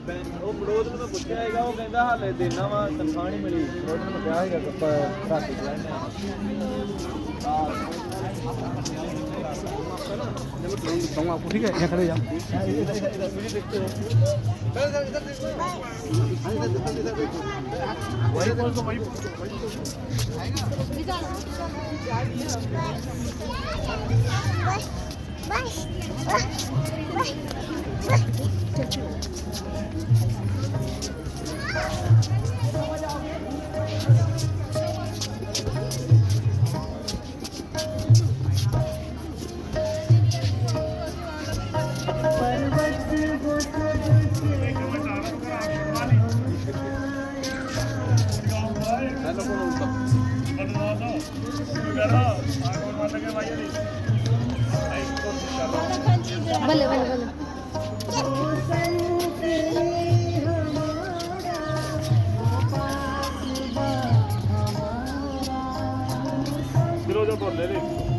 ਉਹ ਬੜੋਦ ਨੂੰ ਮੈਂ ਪੁੱਛਿਆ ਹੈਗਾ, ਉਹ ਕਹਿੰਦਾ ਹਾਲੇ ਦੇਣਾ ਵਾ, ਤਨਖਾਹ ਨਹੀਂ ਮਿਲੀ। ਬੜੋਦ ਨੂੰ ਮੈਂ ਕਿਹਾ ਹੈਗਾ ਰਾਤੀ ਲੈਣੇ बताऊँ आपको, ठीक है? यहाँ खड़े जाओ। भले भले भले फिरोजा बोल ले